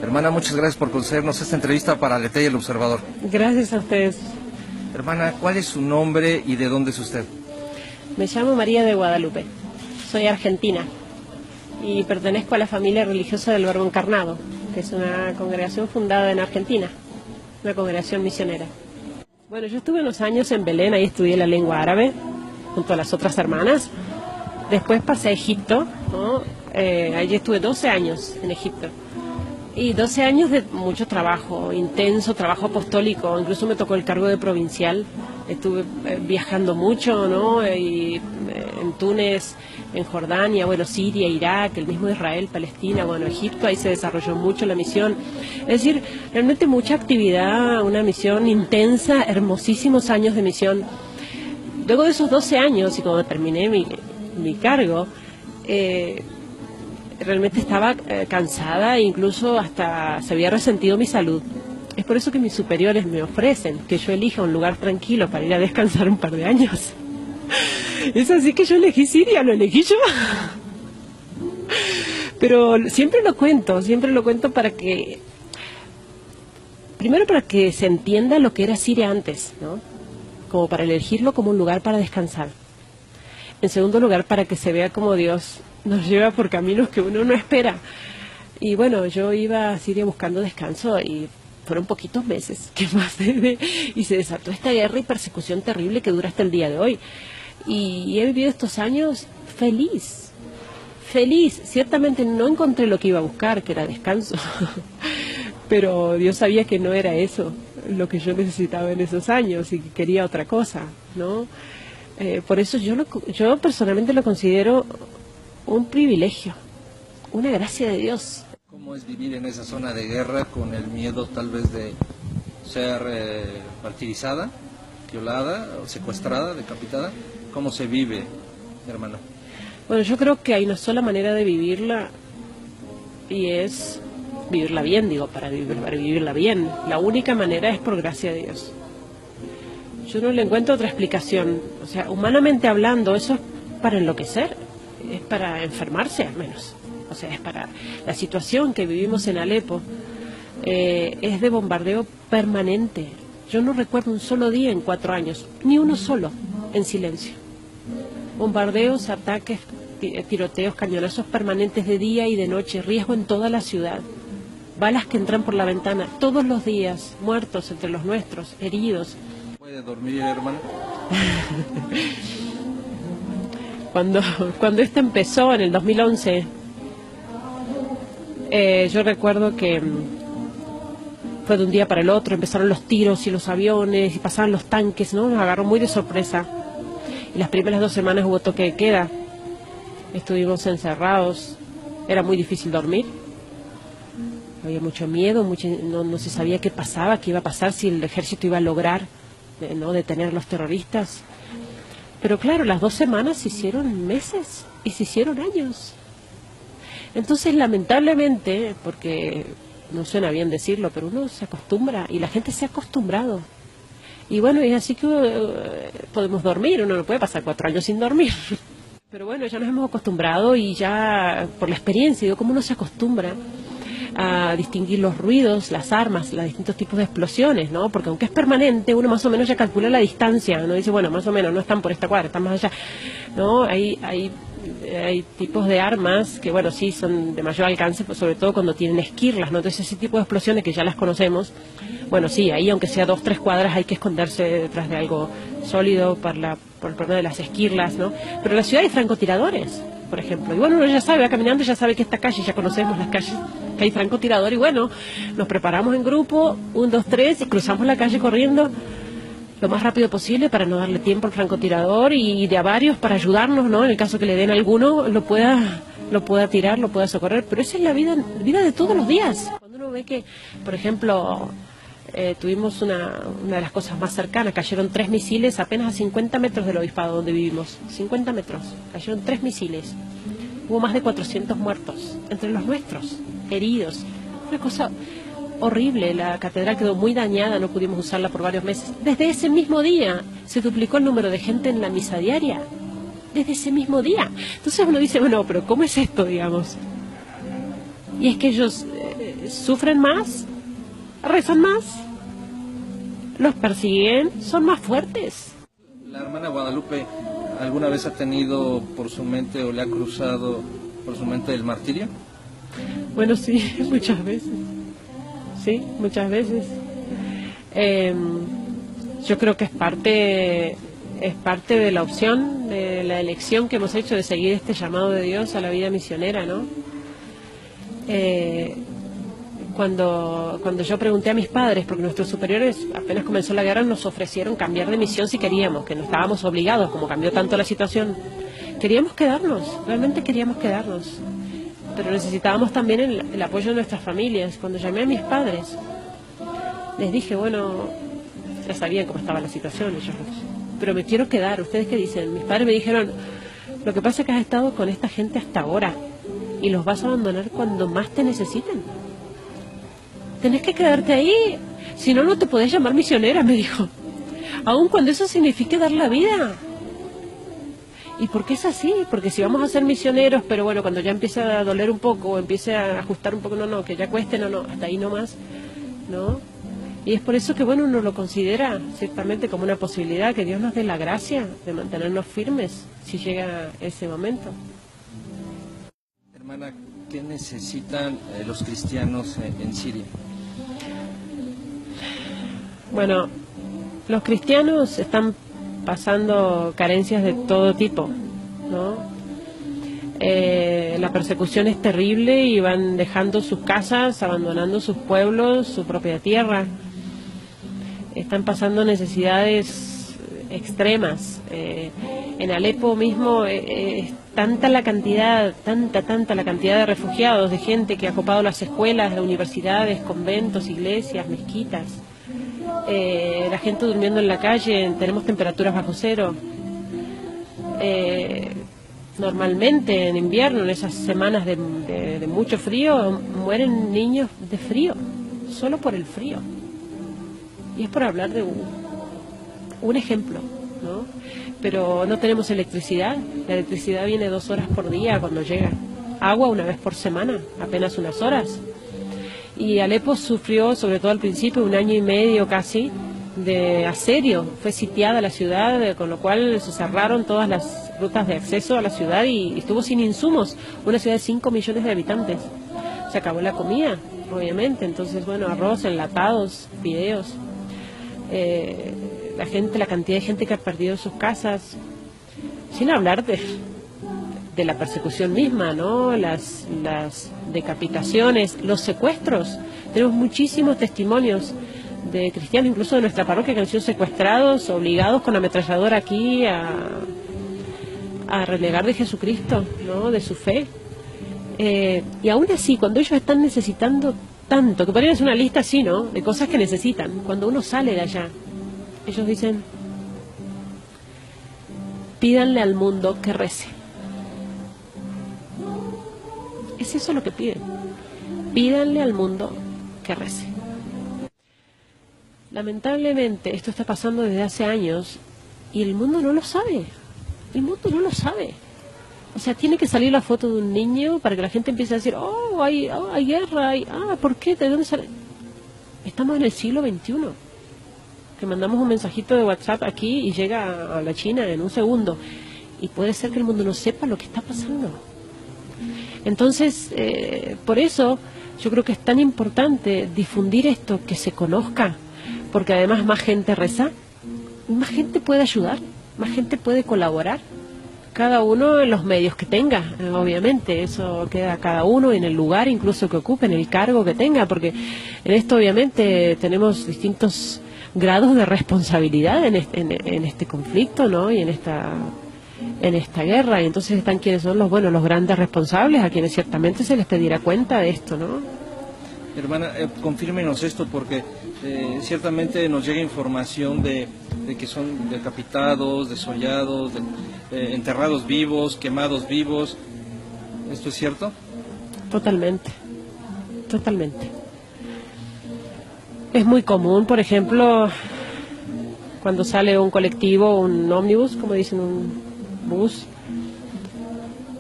Hermana, muchas gracias por concedernos esta entrevista para Aleteia El Observador. Gracias a ustedes. Hermana, ¿cuál es su nombre y de dónde es usted? Me llamo María de Guadalupe. Soy argentina y pertenezco a la familia religiosa del Verbo Encarnado, que es una congregación fundada en Argentina, una congregación misionera. Bueno, yo estuve unos años en Belén, ahí estudié la lengua árabe junto a las otras hermanas. Después pasé a Egipto, ¿no? Allí estuve 12 años en Egipto. Y 12 años de mucho trabajo, intenso trabajo apostólico, incluso me tocó el cargo de provincial. Estuve viajando mucho, ¿no? Y, en Túnez, en Jordania, bueno, Siria, Irak, el mismo Israel, Palestina, bueno, Egipto, ahí se desarrolló mucho la misión. Es decir, realmente mucha actividad, una misión intensa, hermosísimos años de misión. Luego de esos 12 años, y cuando terminé mi cargo, realmente estaba cansada e incluso hasta se había resentido mi salud. Es por eso que mis superiores me ofrecen que yo elija un lugar tranquilo para ir a descansar un par de años. Es así que yo elegí Siria, lo elegí yo. Pero siempre lo cuento para que, primero para que se entienda lo que era Siria antes, ¿no? Como para elegirlo como un lugar para descansar. En segundo lugar, para que se vea como Dios nos lleva por caminos que uno no espera. Y bueno, yo iba a Siria buscando descanso y fueron poquitos meses que más y se desató esta guerra y persecución terrible que dura hasta el día de hoy. Y he vivido estos años feliz. Ciertamente no encontré lo que iba a buscar, que era descanso. Pero Dios sabía que no era eso lo que yo necesitaba en esos años y que quería otra cosa, ¿no? Por eso yo personalmente lo considero un privilegio, una gracia de Dios. ¿Cómo es vivir en esa zona de guerra con el miedo tal vez de ser martirizada, violada, o secuestrada, decapitada? ¿Cómo se vive, hermano? Bueno, yo creo que hay una sola manera de vivirla y es vivirla bien, para vivirla bien. La única manera es por gracia de Dios. Yo no le encuentro otra explicación. O sea, humanamente hablando, eso es para enloquecer, es para enfermarse al menos. O sea, es para la situación que vivimos en Alepo, es de bombardeo permanente. Yo no recuerdo un solo día en 4 años, ni uno solo, en silencio. Bombardeos, ataques, tiroteos, cañonazos permanentes de día y de noche, riesgo en toda la ciudad. Balas que entran por la ventana todos los días, muertos entre los nuestros, heridos. ¿Puede dormir, hermano? Cuando esto empezó en el 2011, yo recuerdo que fue de un día para el otro, empezaron los tiros y los aviones y pasaban los tanques, ¿no? Nos agarró muy de sorpresa. Y las primeras 2 semanas hubo toque de queda, estuvimos encerrados, era muy difícil dormir. Había mucho miedo, no se sabía qué pasaba, qué iba a pasar, si el ejército iba a lograr no detener a los terroristas. Pero claro, las 2 semanas se hicieron meses y se hicieron años. Entonces, lamentablemente, porque no suena bien decirlo, pero uno se acostumbra y la gente se ha acostumbrado. Y bueno, es así que podemos dormir, uno no puede pasar 4 años sin dormir. Pero bueno, ya nos hemos acostumbrado y ya por la experiencia, digo, cómo uno se acostumbra a distinguir los ruidos, las armas, los distintos tipos de explosiones, ¿no? Porque aunque es permanente, uno más o menos ya calcula la distancia, ¿no? Dice, bueno, más o menos, no están por esta cuadra, están más allá, ¿no? Hay tipos de armas que, bueno, sí, son de mayor alcance, pues sobre todo cuando tienen esquirlas, ¿no? Entonces ese tipo de explosiones que ya las conocemos, bueno, sí, ahí aunque sea 2, 3 cuadras hay que esconderse detrás de algo sólido por el problema de las esquirlas, ¿no? Pero en la ciudad hay francotiradores, por ejemplo, y bueno, uno ya sabe, va caminando, ya sabe que esta calle, ya conocemos las calles, que hay francotirador, y bueno, nos preparamos en grupo, 1, 2, 3, y cruzamos la calle corriendo lo más rápido posible para no darle tiempo al francotirador y de a varios para ayudarnos, ¿no? En el caso que le den a alguno, lo pueda tirar, lo pueda socorrer, pero esa es la vida de todos los días. Cuando uno ve que, por ejemplo, tuvimos una de las cosas más cercanas, cayeron 3 misiles apenas a 50 metros del obispado donde vivimos, 50 metros, cayeron 3 misiles, hubo más de 400 muertos, entre los nuestros, heridos, una cosa horrible. La catedral quedó muy dañada, no pudimos usarla por varios meses. Desde ese mismo día se duplicó el número de gente en la misa diaria, desde ese mismo día. Entonces uno dice, bueno, pero ¿cómo es esto, digamos? Y es que ellos sufren más, rezan más, los persiguen, son más fuertes. ¿La hermana Guadalupe alguna vez ha tenido por su mente o le ha cruzado por su mente el martirio? Bueno, sí, muchas veces. Sí, muchas veces. Yo creo que es parte de la opción, de la elección que hemos hecho de seguir este llamado de Dios a la vida misionera, ¿no? Cuando yo pregunté a mis padres, porque nuestros superiores apenas comenzó la guerra nos ofrecieron cambiar de misión si queríamos, que no estábamos obligados, como cambió tanto la situación. Queríamos quedarnos, realmente queríamos quedarnos, pero necesitábamos también el apoyo de nuestras familias. Cuando llamé a mis padres, les dije, bueno, ya sabían cómo estaba la situación, pero me quiero quedar, ¿ustedes qué dicen? Mis padres me dijeron, lo que pasa es que has estado con esta gente hasta ahora y los vas a abandonar cuando más te necesiten. Tenés que quedarte ahí, si no, no te podés llamar misionera, me dijo. Aun cuando eso signifique dar la vida. ¿Y por qué es así? Porque si vamos a ser misioneros, pero bueno, cuando ya empiece a doler un poco, o empiece a ajustar un poco, no, que ya cueste, no, hasta ahí nomás, ¿no? Y es por eso que, bueno, uno lo considera ciertamente como una posibilidad, que Dios nos dé la gracia de mantenernos firmes si llega ese momento. Hermana, ¿qué necesitan los cristianos en Siria? Bueno, los cristianos están pasando carencias de todo tipo, ¿no? La persecución es terrible y van dejando sus casas, abandonando sus pueblos, su propia tierra. Están pasando necesidades extremas. En Alepo mismo es tanta la cantidad de refugiados, de gente que ha ocupado las escuelas, las universidades, conventos, iglesias, mezquitas. La gente durmiendo en la calle, tenemos temperaturas bajo cero. Normalmente en invierno, en esas semanas de mucho frío, mueren niños de frío, solo por el frío. Y es por hablar de un ejemplo, ¿no? Pero no tenemos electricidad. La electricidad viene 2 horas por día cuando llega. Agua una vez por semana, apenas unas horas. Y Alepo sufrió, sobre todo al principio, 1 año y medio casi, de asedio. Fue sitiada la ciudad, con lo cual se cerraron todas las rutas de acceso a la ciudad y estuvo sin insumos. Una ciudad de 5 millones de habitantes. Se acabó la comida, obviamente. Entonces, bueno, arroz, enlatados, fideos. La cantidad de gente que ha perdido sus casas, sin hablar de la persecución misma, ¿no? Las decapitaciones, los secuestros. Tenemos muchísimos testimonios de cristianos, incluso de nuestra parroquia, que han sido secuestrados, obligados con ametralladora aquí a renegar de Jesucristo, ¿no? De su fe. Y aún así, cuando ellos están necesitando tanto, que podrían hacer una lista así, ¿no?, de cosas que necesitan, cuando uno sale de allá, ellos dicen, pídanle al mundo que rece. Es eso lo que piden. Pídanle al mundo que rece. Lamentablemente esto está pasando desde hace años y el mundo no lo sabe. El mundo no lo sabe. O sea, tiene que salir la foto de un niño para que la gente empiece a decir, hay guerra, ¿por qué? ¿De dónde sale? Estamos en el siglo XXI. Que mandamos un mensajito de WhatsApp aquí y llega a la China en un segundo. Y puede ser que el mundo no sepa lo que está pasando. Entonces, por eso yo creo que es tan importante difundir esto, que se conozca, porque además más gente reza, más gente puede ayudar, más gente puede colaborar, cada uno en los medios que tenga, obviamente, eso queda a cada uno en el lugar incluso que ocupe, en el cargo que tenga, porque en esto obviamente tenemos distintos grados de responsabilidad en este conflicto, ¿no? Y en esta guerra, y entonces están quienes son los grandes responsables, a quienes ciertamente se les pedirá cuenta de esto, ¿no? Hermana, confírmenos esto, porque ciertamente nos llega información de que son decapitados, desollados, enterrados vivos, quemados vivos. ¿Esto es cierto? Totalmente. Es muy común, por ejemplo, cuando sale un colectivo, un ómnibus, como dicen, un bus,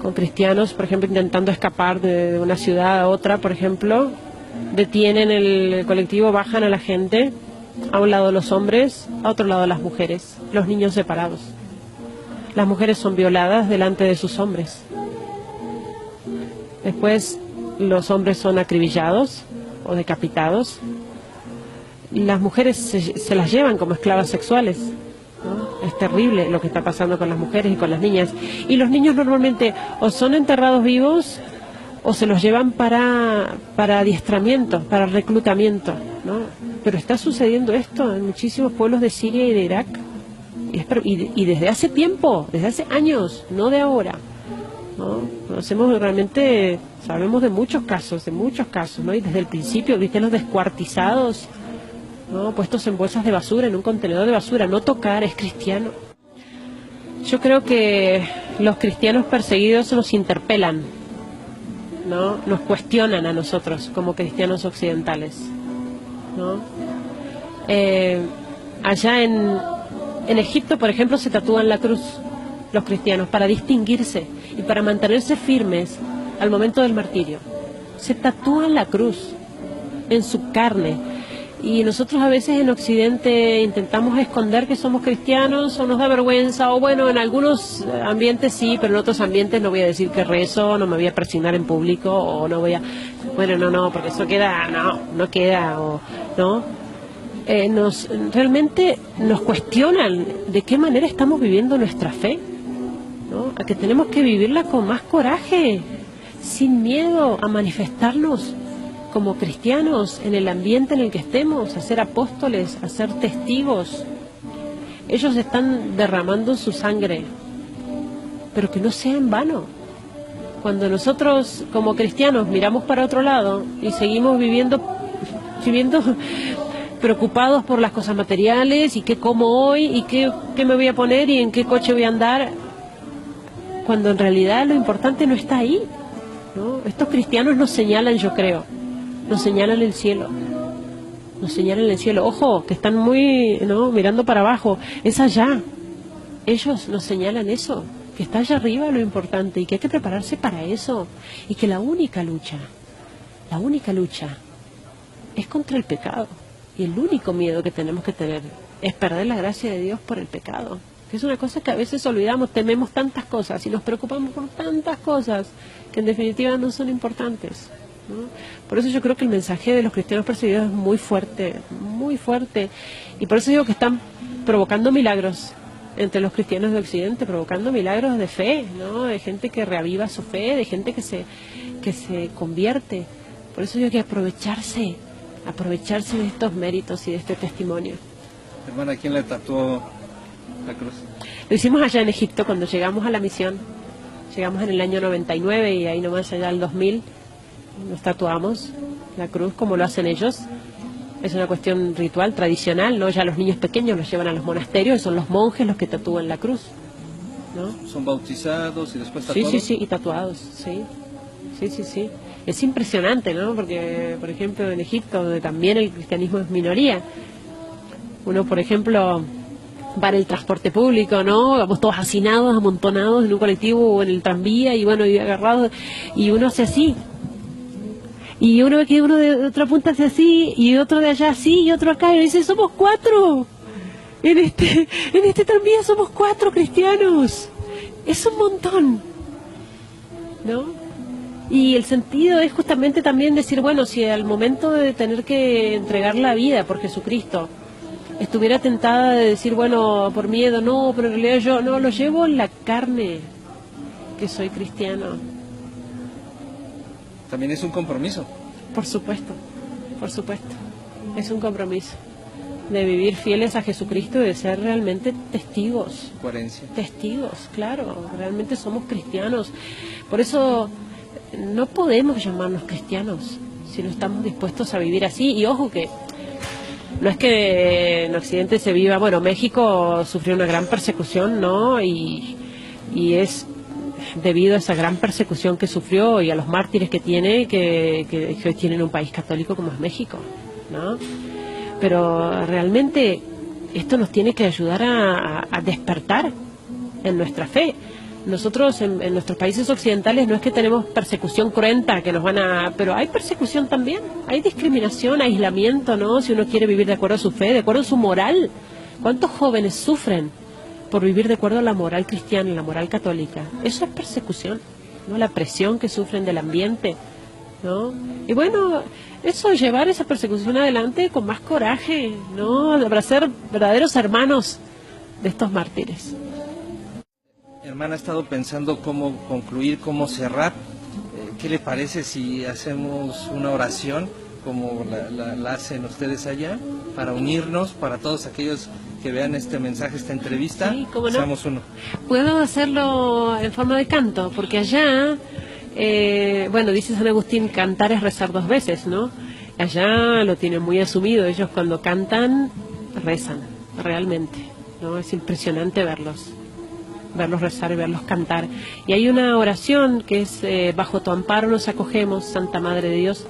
con cristianos, por ejemplo, intentando escapar de una ciudad a otra, por ejemplo, detienen el colectivo, bajan a la gente, a un lado los hombres, a otro lado las mujeres, los niños separados. Las mujeres son violadas delante de sus hombres. Después los hombres son acribillados o decapitados. Las mujeres se las llevan como esclavas sexuales, ¿no? Es terrible lo que está pasando con las mujeres y con las niñas. Y los niños normalmente o son enterrados vivos o se los llevan para adiestramiento, para reclutamiento, ¿no? Pero está sucediendo esto en muchísimos pueblos de Siria y de Irak. Y desde hace tiempo, desde hace años, no de ahora, ¿no? Conocemos realmente, sabemos de muchos casos, ¿no? Y desde el principio, viste los descuartizados, ¿no? Puestos en bolsas de basura, en un contenedor de basura. No tocar es cristiano. Yo creo que los cristianos perseguidos nos interpelan, ¿no? Nos cuestionan a nosotros como cristianos occidentales, ¿no? Allá en Egipto, por ejemplo, se tatúan la cruz los cristianos para distinguirse y para mantenerse firmes al momento del martirio. Se tatúan la cruz en su carne. Y nosotros a veces en Occidente intentamos esconder que somos cristianos, o nos da vergüenza, o bueno, en algunos ambientes sí, pero en otros ambientes no voy a decir que rezo, no me voy a presionar en público, o no voy a... Bueno, no, porque eso queda, no queda, o no. Realmente nos cuestionan de qué manera estamos viviendo nuestra fe, ¿no? A que tenemos que vivirla con más coraje, sin miedo a manifestarnos como cristianos en el ambiente en el que estemos, a ser apóstoles, a ser testigos. Ellos están derramando su sangre, pero que no sea en vano. Cuando nosotros como cristianos miramos para otro lado y seguimos viviendo preocupados por las cosas materiales y qué como hoy y qué me voy a poner y en qué coche voy a andar, cuando en realidad lo importante no está ahí, ¿no? Estos cristianos nos señalan, yo creo, nos señalan el cielo, nos señalan el cielo. Ojo, que están muy, ¿no?, mirando para abajo, es allá. Ellos nos señalan eso, que está allá arriba lo importante y que hay que prepararse para eso, y que la única lucha es contra el pecado, y el único miedo que tenemos que tener es perder la gracia de Dios por el pecado, que es una cosa que a veces olvidamos. Tememos tantas cosas y nos preocupamos por tantas cosas que en definitiva no son importantes, ¿no? Por eso yo creo que el mensaje de los cristianos perseguidos es muy fuerte, y por eso digo que están provocando milagros entre los cristianos de Occidente, provocando milagros de fe, ¿no? De gente que reaviva su fe, de gente que se convierte. Por eso digo que aprovecharse de estos méritos y de este testimonio. Hermana, ¿quién le tatuó la cruz? Lo hicimos allá en Egipto cuando llegamos a la misión. Llegamos en el año 99 y ahí nomás allá al 2000 nos tatuamos la cruz como lo hacen ellos. Es una cuestión ritual, tradicional, ¿no? Ya los niños pequeños los llevan a los monasterios y son los monjes los que tatúan la cruz, ¿no? ¿Son bautizados y después tatuados? Sí, y tatuados, sí. Es impresionante, ¿no? Porque, por ejemplo, en Egipto, donde también el cristianismo es minoría, uno, por ejemplo, va en el transporte público, ¿no? Vamos todos hacinados, amontonados en un colectivo o en el tranvía, y bueno, y agarrados, y uno hace así. Y uno ve que uno de otra punta hace así, y otro de allá así, y otro acá, y dice, somos 4. En este tranvía somos 4 cristianos. Es un montón, ¿no? Y el sentido es justamente también decir, bueno, si al momento de tener que entregar la vida por Jesucristo estuviera tentada de decir, bueno, por miedo, no, pero en realidad yo no lo llevo en la carne, que soy cristiano. También es un compromiso. Por supuesto, es un compromiso de vivir fieles a Jesucristo y de ser realmente testigos. Coherencia. Testigos, claro, realmente somos cristianos. Por eso no podemos llamarnos cristianos si no estamos dispuestos a vivir así. Y ojo que no es que en Occidente se viva, bueno, México sufrió una gran persecución, ¿no? Y es debido a esa gran persecución que sufrió y a los mártires que tiene, que hoy tienen un país católico como es México, ¿no? Pero realmente esto nos tiene que ayudar a despertar en nuestra fe. Nosotros en nuestros países occidentales no es que tenemos persecución cruenta, que nos van a... Pero hay persecución también, hay discriminación, aislamiento, ¿no? Si uno quiere vivir de acuerdo a su fe, de acuerdo a su moral. ¿Cuántos jóvenes sufren por vivir de acuerdo a la moral cristiana, la moral católica? Eso es persecución, ¿no? La presión que sufren del ambiente, ¿no? Y bueno, eso, llevar esa persecución adelante con más coraje, ¿no? Para ser verdaderos hermanos de estos mártires. Hermana, ha estado pensando cómo concluir, cómo cerrar. ¿Qué le parece si hacemos una oración como la hacen ustedes allá, para unirnos, para todos aquellos que vean este mensaje, esta entrevista? Sí, cómo no. Seamos uno. Puedo hacerlo en forma de canto, porque allá, bueno, dice San Agustín, cantar es rezar 2 veces, ¿no? Allá lo tienen muy asumido, ellos cuando cantan, rezan, realmente, ¿no? Es impresionante verlos rezar y verlos cantar. Y hay una oración que es, bajo tu amparo nos acogemos, Santa Madre de Dios,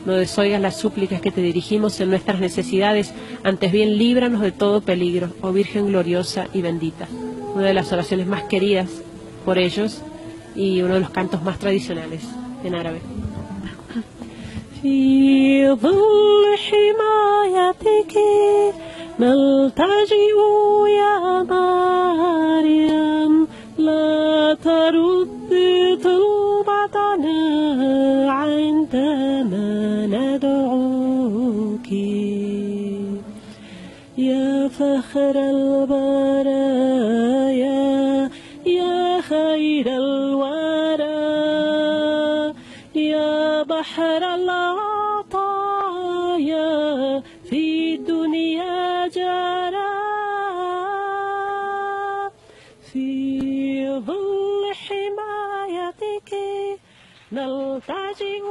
no desoigas las súplicas que te dirigimos en nuestras necesidades, antes bien líbranos de todo peligro, oh Virgen gloriosa y bendita. Una de las oraciones más queridas por ellos y uno de los cantos más tradicionales en árabe. في ظل حمايتك نلتجئ يا مريم لا ترد طلبتنا عندما ندعوك يا فخر البرايا يا خير الورى يا بحر العطايا في الدنيا جرى في ظل حمايتك نلتجئ